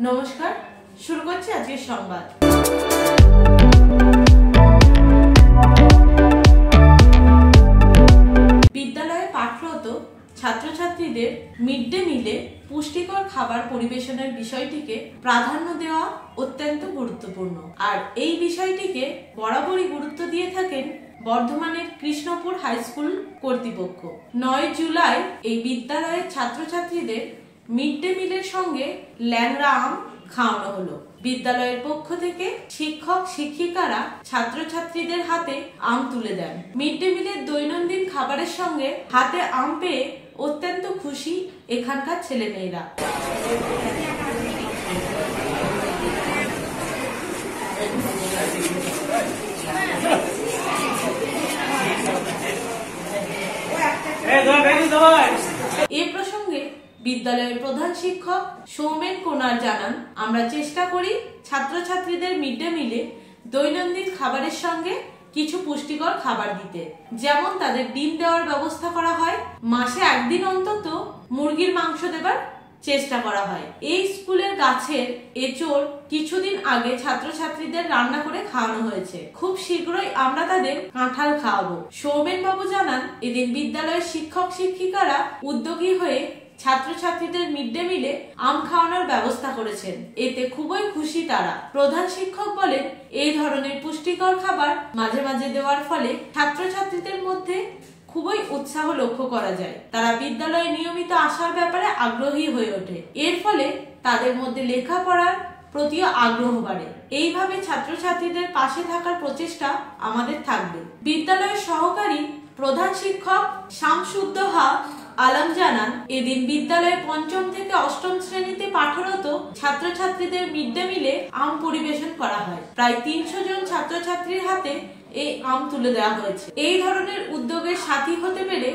নমস্কার, শুরু করছি আজকের সংবাদ। বিদ্যালয়ে পাঠরত ছাত্রছাত্রীদের মিড ডে মিলে পুষ্টিকর খাবার পরিবেশনের বিষয়টিকে প্রাধান্য দেওয়া অত্যন্ত গুরুত্বপূর্ণ। আর এই বিষয়টিকে বরাবরই গুরুত্ব দিয়ে থাকেন বর্ধমানের কৃষ্ণপুর হাই স্কুল কর্তৃপক্ষ। 9 জুলাই এই বিদ্যালয়ের ছাত্রছাত্রীদের মিড ডে মিলের সঙ্গে ল্যাংড়া আম খাওয়ানো হলো। বিদ্যালয়ের পক্ষ থেকে শিক্ষক শিক্ষিকারা ছাত্রছাত্রীদের হাতে আম তুলে দেন। মিড ডে মিলের দৈনন্দিন খাবারের সঙ্গে হাতে আম পেয়ে অত্যন্ত খুশি এখানকার ছেলেমেয়েরা। এ প্রসঙ্গে বিদ্যালয়ের প্রধান শিক্ষক সৌমেন কোনার জানান, আমরা চেষ্টা করি ছাত্রছাত্রীদের মিড ডে মিলে দৈনন্দিন খাবারের সঙ্গে কিছু পুষ্টিকর খাবার দিতে। যেমন তাদের ডিম দেওয়ার ব্যবস্থা করা হয়, মাসে একদিন অন্তত মুরগির মাংস দেবার চেষ্টা করা হয়। এই স্কুলের গাছের এঁচোড় কিছুদিন আগে ছাত্রছাত্রীদের রান্না করে খাওয়ানো হয়েছে। খুব শীঘ্রই আমরা তাদের কাঁঠাল খাওয়াবো। সৌমেন বাবু জানান, এদিন বিদ্যালয়ের শিক্ষক শিক্ষিকারা উদ্যোগী হয়ে ছাত্রছাত্রীদের মিড ডে মিলে আম খাওয়ানোর ব্যবস্থা করেছেন। এতে খুবই খুশি তারা। প্রধান শিক্ষক বলেন, এই ধরনের পুষ্টিকর খাবার মাঝে মাঝে দেওয়ার ফলে ছাত্রছাত্রীদের মধ্যে খুবই উৎসাহ লক্ষ্য করা যায়। তারা বিদ্যালয়ে নিয়মিত আসার ব্যাপারে আগ্রহী হয়ে ওঠে। এর ফলে তাদের মধ্যে লেখাপড়ার প্রতিও আগ্রহ বাড়ে। এইভাবে ছাত্রছাত্রীদের পাশে থাকার প্রচেষ্টা আমাদের থাকবে। বিদ্যালয়ের সহকারী প্রধান শিক্ষক শামসুদ্দোহা আলম জানান, এদিন বিদ্যালয়ে 5ম থেকে 8ম শ্রেণীতে পাঠরত ছাত্রছাত্রীদের মিড ডে মিলে আম পরিবেশন করা হয়। প্রায় 300 জন ছাত্রছাত্রীর হাতে এই আম তুলে দেওয়া হয়েছে। এই ধরনের উদ্যোগের সাথী হতে পেরে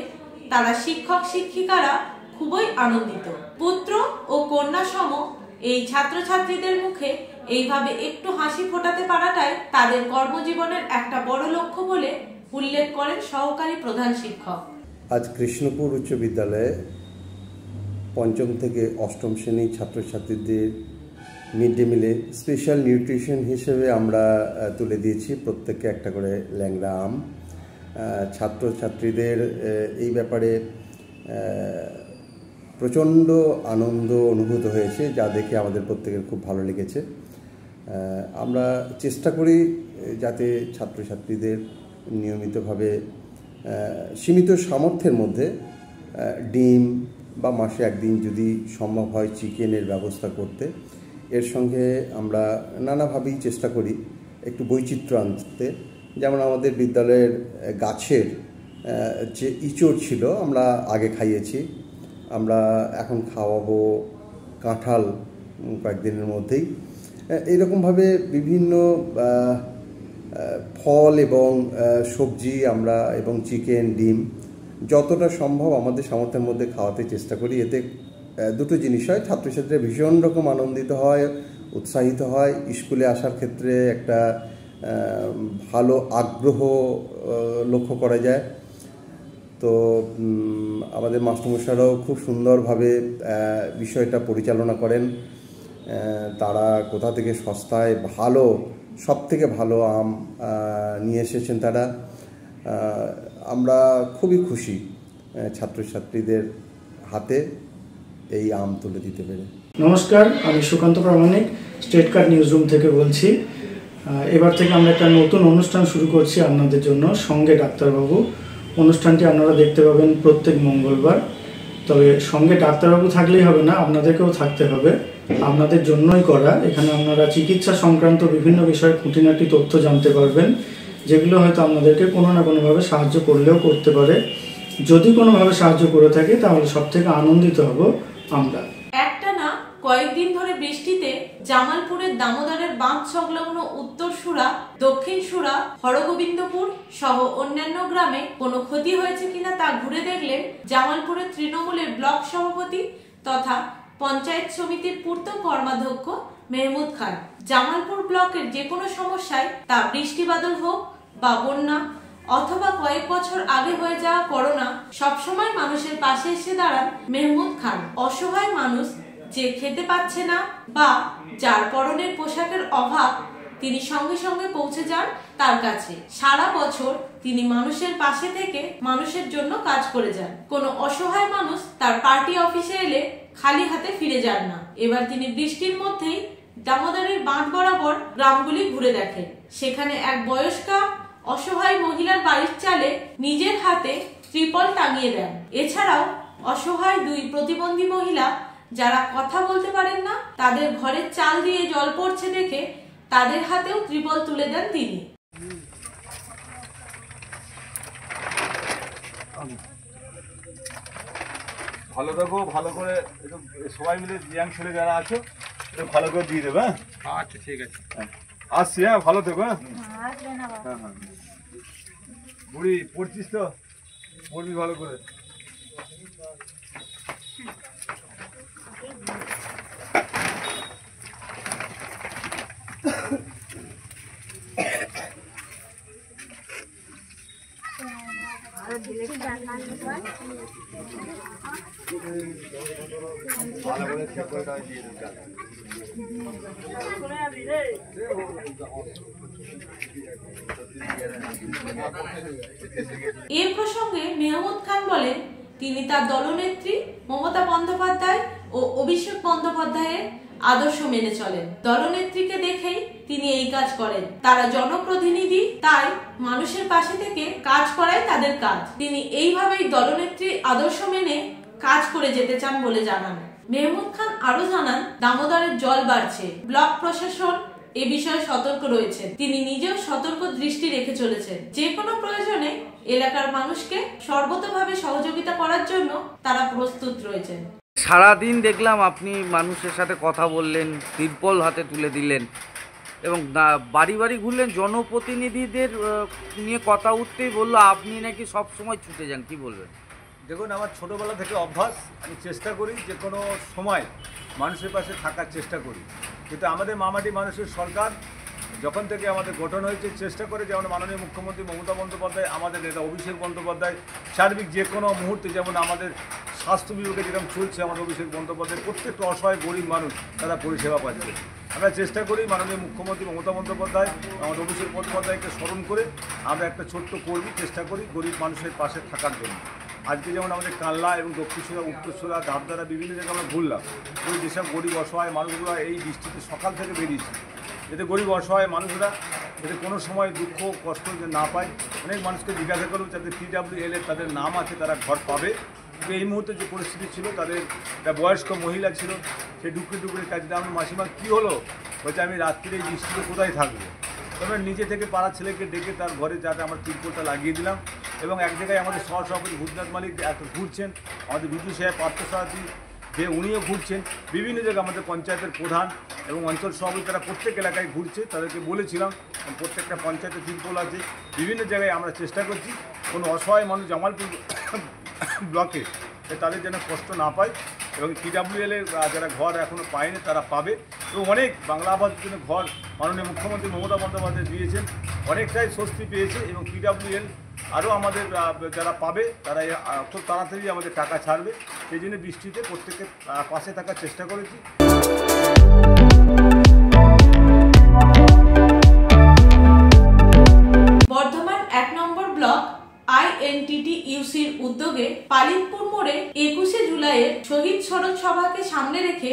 তারা শিক্ষক শিক্ষিকারা খুবই আনন্দিত। পুত্র ও কন্যা সম এই ছাত্রছাত্রীদের মুখে এইভাবে একটু হাসি ফোটাতে পারাটাই তাদের কর্মজীবনের একটা বড় লক্ষ্য বলে উল্লেখ করেন সহকারী প্রধান শিক্ষক। আজ কৃষ্ণপুর উচ্চ বিদ্যালয়ে 5ম থেকে 8ম শ্রেণীর ছাত্রছাত্রীদের মিড ডে মিলে স্পেশাল নিউট্রিশন হিসেবে আমরা তুলে দিয়েছি প্রত্যেককে একটা করে ল্যাংড়া আম। ছাত্রছাত্রীদের এই ব্যাপারে প্রচণ্ড আনন্দ অনুভূত হয়েছে, যা দেখে আমাদের প্রত্যেকের খুব ভালো লেগেছে। আমরা চেষ্টা করি যাতে ছাত্রছাত্রীদের নিয়মিতভাবে সীমিত সামর্থ্যের মধ্যে ডিম বা মাসে একদিন যদি সম্ভব হয় চিকেনের ব্যবস্থা করতে। এর সঙ্গে আমরা নানাভাবেই চেষ্টা করি একটু বৈচিত্র্য আনতে। যেমন আমাদের বিদ্যালয়ের গাছের যে ইঁচড় ছিল আমরা আগে খাইয়েছি, আমরা এখন খাওয়াবো কাঁঠাল কয়েকদিনের মধ্যেই। এইরকমভাবে বিভিন্ন ফল এবং সবজি আমরা এবং চিকেন ডিম যতটা সম্ভব আমাদের সামর্থ্যের মধ্যে খাওয়াতে চেষ্টা করি। এতে দুটো জিনিস হয়, ছাত্রছাত্রীরা ভীষণ রকম আনন্দিত হয়, উৎসাহিত হয়। স্কুলে আসার ক্ষেত্রে একটা ভালো আগ্রহ লক্ষ্য করা যায়। তো আমাদের মাস্টারমশাইরাও খুব সুন্দরভাবে বিষয়টা পরিচালনা করেন। তারা কোথা থেকে সস্তায় ভালো সবথেকে ভালো আম নিয়ে এসেছেন তারা। আমরা খুবই খুশি ছাত্রছাত্রীদের হাতে এই আম তুলে দিতে পেরে। নমস্কার, আমি সুকান্ত প্রামাণিক স্টেট কার্ড নিউজ রুম থেকে বলছি। এবার থেকে আমরা একটা নতুন অনুষ্ঠান শুরু করছি আপনাদের জন্য, সঙ্গে ডাক্তারবাবু। অনুষ্ঠানটি আপনারা দেখতে পাবেন প্রত্যেক মঙ্গলবার। তবে সঙ্গে ডাক্তারবাবু থাকলেই হবে না, আপনাদেরকেও থাকতে হবে। আপনাদের জন্যই করা। এখানে আপনারা চিকিৎসা সংক্রান্ত বিভিন্ন বিষয়ে খুঁটিনাটি তথ্য জানতে পারবেন, যেগুলো হয়তো আপনাদেরকে কোনো না কোনোভাবে সাহায্য করলেও করতে পারে। যদি কোনোভাবে সাহায্য করে থাকে তাহলে সব থেকে আনন্দিত হব আমরা। একটানা কয়েকদিন ধরে বৃষ্টিতে জামালপুরের দামোদরের বাঁধ সংলগ্ন উত্তর সুরা, দক্ষিণ সুরা, হরগোবিন্দপুর সহ অন্যান্য গ্রামে কোনো ক্ষতি হয়েছে কিনা তা ঘুরে দেখলেন জামালপুরের তৃণমূলের ব্লক সভাপতি তথা পঞ্চায়েত সমিতির পূর্ত কর্মাধ্যক্ষ মেহমুদ খান। জামালপুর ব্লকের যে কোনো সমস্যায় তা বৃষ্টি বাদল হোক বা বন্যা অথবা কয়েক বছর আগে হয়ে যাওয়া করোনা সবসময় মানুষের পাশে এসে দাঁড়ান মেহমুদ খান। অসহায় মানুষ যে খেতে পাচ্ছে না বা যার পরনের পোশাকের অভাব, তিনি সঙ্গে সঙ্গে পৌঁছে যান তার কাছে। সারা বছর তিনি মানুষের পাশে থেকে মানুষের জন্য কাজ করে যান। কোনো অসহায় মানুষ তার পার্টি অফিসে এলে খালি হাতে ফিরে যান না। এবার তিনি বৃষ্টির মধ্যেই দামোদরের বাঁধ বরাবর গ্রামগুলি ঘুরে দেখেন। সেখানে এক বয়স্কা অসহায় মহিলার বাড়ির চালে নিজের হাতে ত্রিপল টাঙিয়ে দেন। এছাড়াও অসহায় দুই প্রতিবন্ধী মহিলা যারা কথা বলতে পারেন না, তাদের ঘরের চাল দিয়ে জল পড়ছে দেখে তাদের হাতেও ত্রিপল তুলে দেন তিনি। ভালো দেখো, ভালো করে একটু সবাই মিলে ইয়াং ছেলে যারা আছো একটু ভালো করে দিয়ে দেবে। আচ্ছা ঠিক আছে, আসছি। হ্যাঁ, ভালো থেকো। হ্যাঁ হ্যাঁ, বুড়ি পড়ছিস তো, পড়বি ভালো করে। এ প্রসঙ্গে মেহমুদ খান বলেন, তিনি তার দলনেত্রী মমতা বন্দ্যোপাধ্যায় ও অভিষেক বন্দ্যোপাধ্যায়ের আদর্শ মেনে চলেন। দলনেত্রীকে দেখেই তিনি এই কাজ করেন। তারা জনপ্রতিনিধি, তাই মানুষের পাশে থেকে কাজ করাই তাদের কাজ। তিনি এইভাবেই দলনেত্রীর আদর্শ মেনে কাজ করে যেতে চান বলে জানান। মেহমুদ খান আরো জানান, দামোদরের জল বাড়ছে, ব্লক প্রশাসন এ বিষয়ে সতর্ক রয়েছেন। তিনি নিজেও সতর্ক দৃষ্টি রেখে চলেছেন। যে কোনো প্রয়োজনে এলাকার মানুষকে সর্বতোভাবে সহযোগিতা করার জন্য তারা প্রস্তুত রয়েছেন। সারাদিন দেখলাম আপনি মানুষের সাথে কথা বললেন, তিরপল হাতে তুলে দিলেন এবং বাড়ি বাড়ি ঘুরলেন। জনপ্রতিনিধিদের নিয়ে কথা উঠতেই বললো আপনি নাকি সব সময় ছুটে যান, কি বলবেন? দেখুন, আমার ছোটোবেলা থেকে অভ্যাস, আমি চেষ্টা করি যে কোনো সময় মানুষের পাশে থাকার চেষ্টা করি। কিন্তু আমাদের মামাটি মানুষের সরকার যখন থেকে আমাদের গঠন হয়েছে, চেষ্টা করে যেমন মাননীয় মুখ্যমন্ত্রী মমতা বন্দ্যোপাধ্যায়, আমাদের নেতা অভিষেক বন্দ্যোপাধ্যায়, সার্বিক যে কোনো মুহূর্তে যেমন আমাদের স্বাস্থ্য বিভাগে যেরকম চলছে, আমাদের অভিষেক বন্দ্যোপাধ্যায় প্রত্যেকটা অসহায় গরিব মানুষ তারা পরিষেবা পাচ্ছে। আমরা চেষ্টা করি মাননীয় মুখ্যমন্ত্রী মমতা বন্দ্যোপাধ্যায়, আমাদের অভিষেক বন্দ্যোপাধ্যায়কে স্মরণ করে আমরা একটা ছোট্ট কর্মী চেষ্টা করি গরিব মানুষের পাশে থাকার জন্য। আজকে যেমন আমাদের কাল্লা এবং দক্ষিণসুরা, উত্তরসুরা, ধাপধারা বিভিন্ন জায়গায় আমরা ঘুরলাম। ওই যেসব গরিব অসহায় মানুষগুলো এই বৃষ্টিতে সকাল থেকে বেরিয়েছে, এতে গরিব অসহায় মানুষরা যাতে কোনো সময় দুঃখ কষ্ট যে না পায়। অনেক মানুষকে জিজ্ঞাসা করব যাতে PWL এর তাদের নাম আছে, তারা ঘর পাবে। কিন্তু এই মুহূর্তে যে পরিস্থিতি ছিল, তাদের একটা বয়স্ক মহিলা ছিল, সে ডুকরে ডুকরে কাজে দাঁড়ানো। মাসিমা কী হলো? বলছে আমি রাত্রিরে এই বৃষ্টিতে কোথায় থাকবো? তবে নিজে থেকে পাড়া ছেলেকে ডেকে তার ঘরে যাতে আমরা তিরপলটা লাগিয়ে দিলাম। এবং এক জায়গায় আমাদের সহসভাপতি ভূতনাথ মালিক ঘুরছেন, আমাদের বিজু সাহেব পার্থসারথী যে উনিও ঘুরছেন, বিভিন্ন জায়গায় আমাদের পঞ্চায়েতের প্রধান এবং অঞ্চল সভাপতি তারা প্রত্যেক এলাকায় ঘুরছে। তাদেরকে বলেছিলাম প্রত্যেকটা পঞ্চায়েতে তিরপল আছে, বিভিন্ন জায়গায় আমরা চেষ্টা করছি কোনো অসহায় মানুষ জামালপুর ব্লকে তাদের যেন কষ্ট না পায়। এবং PWL এর যারা ঘর এখনও পায়নি তারা পাবে। এবং অনেক বাংলা আবাসের জন্য ঘর মাননীয় মুখ্যমন্ত্রী মমতা বন্দ্যোপাধ্যায় দিয়েছেন, অনেকটাই স্বস্তি পেয়েছে। এবং PWL আরও আমাদের যারা পাবে তারা খুব তাড়াতাড়ি আমাদের টাকা ছাড়বে। সেই জন্য বৃষ্টিতে প্রত্যেকের পাশে থাকার চেষ্টা করেছি। বর্ধমান 1 নম্বর ব্লক INTTUCর উদ্যোগে পালিতপুর মোড়ে 21শে জুলাইয়ের শহীদ স্মরণ সভাকে সামনে রেখে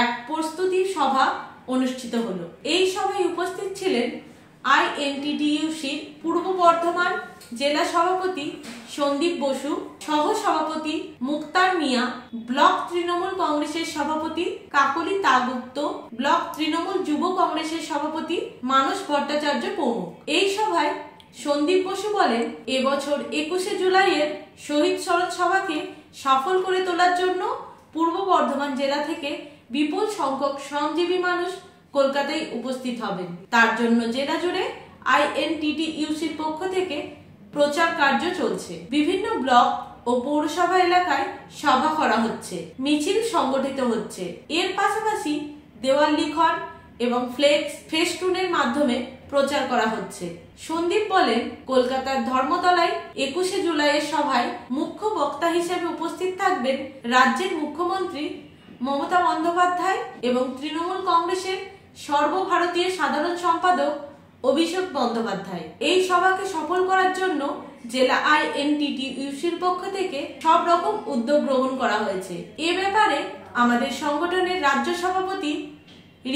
এক প্রস্তুতি সভা অনুষ্ঠিত হলো। এই সভায় উপস্থিত ছিলেন INTTUCর পূর্ব বর্ধমান জেলা সভাপতি সন্দীপ বসু, সহ সভাপতি মুক্তার মিয়া, ব্লক তৃণমূল কংগ্রেসের সভাপতি কাকলি তাগুপ্ত, ব্লক তৃণমূল যুব কংগ্রেসের সভাপতি মানস ভট্টাচার্য প্রমুখ। এই সভায় সন্দীপ বসু বলেন, এবছর 21শে জুলাইয়ের শহীদ স্মরণ সভাকে সফল করে তোলার জন্য পূর্ব বর্ধমান জেলা থেকে বিপুল সংখ্যক শ্রমজীবী মানুষ কলকাতায় উপস্থিত হবেন। তার জন্য জেলা জুড়ে INTTUCর পক্ষ থেকে প্রচার কার্য চলছে। বিভিন্ন ব্লক ও পৌরসভা এলাকায় সভা করা হচ্ছে, মিছিল সংগঠিত হচ্ছে। এর পাশাপাশি দেওয়াল লিখন এবং ফ্লেক্স, ফেস্টুনের মাধ্যমে প্রচার করা হচ্ছে। সন্দীপ বলেন, কলকাতার ধর্মতলায় 21শে জুলাইয়ের সভায় মুখ্য বক্তা হিসেবে উপস্থিত থাকবেন রাজ্যের মুখ্যমন্ত্রী মমতা বন্দ্যোপাধ্যায় এবং তৃণমূল কংগ্রেসের সর্বভারতীয় সাধারণ সম্পাদক অভিষেক বন্দ্যোপাধ্যায়। এই সভাকে সফল করার জন্য জেলা INTTUCর পক্ষ থেকে সব রকম উদ্যোগ গ্রহণ করা হয়েছে। এ ব্যাপারে আমাদের সংগঠনের রাজ্য সভাপতি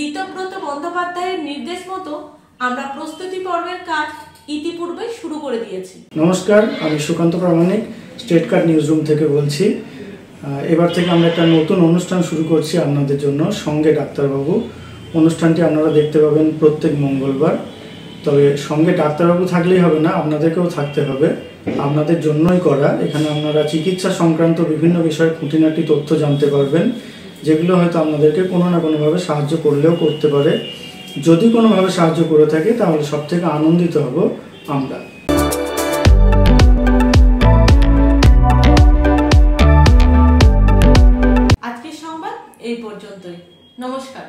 ঋতব্রত বন্দ্যোপাধ্যায়ের নির্দেশ মতো আমরা প্রস্তুতি পর্বের কাজ ইতিপূর্বে শুরু করে দিয়েছি। নমস্কার, আমি সুকান্ত প্রামাণিক স্টেট কার্ড নিউজ রুম থেকে বলছি। এবার থেকে আমরা একটা নতুন অনুষ্ঠান শুরু করছি আপনাদের জন্য, সঙ্গে ডাক্তারবাবু। অনুষ্ঠানটি আপনারা দেখতে পাবেন প্রত্যেক মঙ্গলবার। তবে সঙ্গে ডাক্তারবাবু থাকলেই হবে না, আপনাদেরকেও থাকতে হবে। আপনাদের জন্যই করা। এখানে আপনারা চিকিৎসা সংক্রান্ত বিভিন্ন বিষয়ে খুঁটিনাটি তথ্য জানতে পারবেন, যেগুলো হয়তো আপনাদেরকে কোনো না কোনোভাবে সাহায্য করলেও করতে পারে। যদি কোনোভাবে সাহায্য করে থাকে তাহলে সব থেকে আনন্দিত হব আমরা। আজকের সংবাদ এই পর্যন্তই। নমস্কার।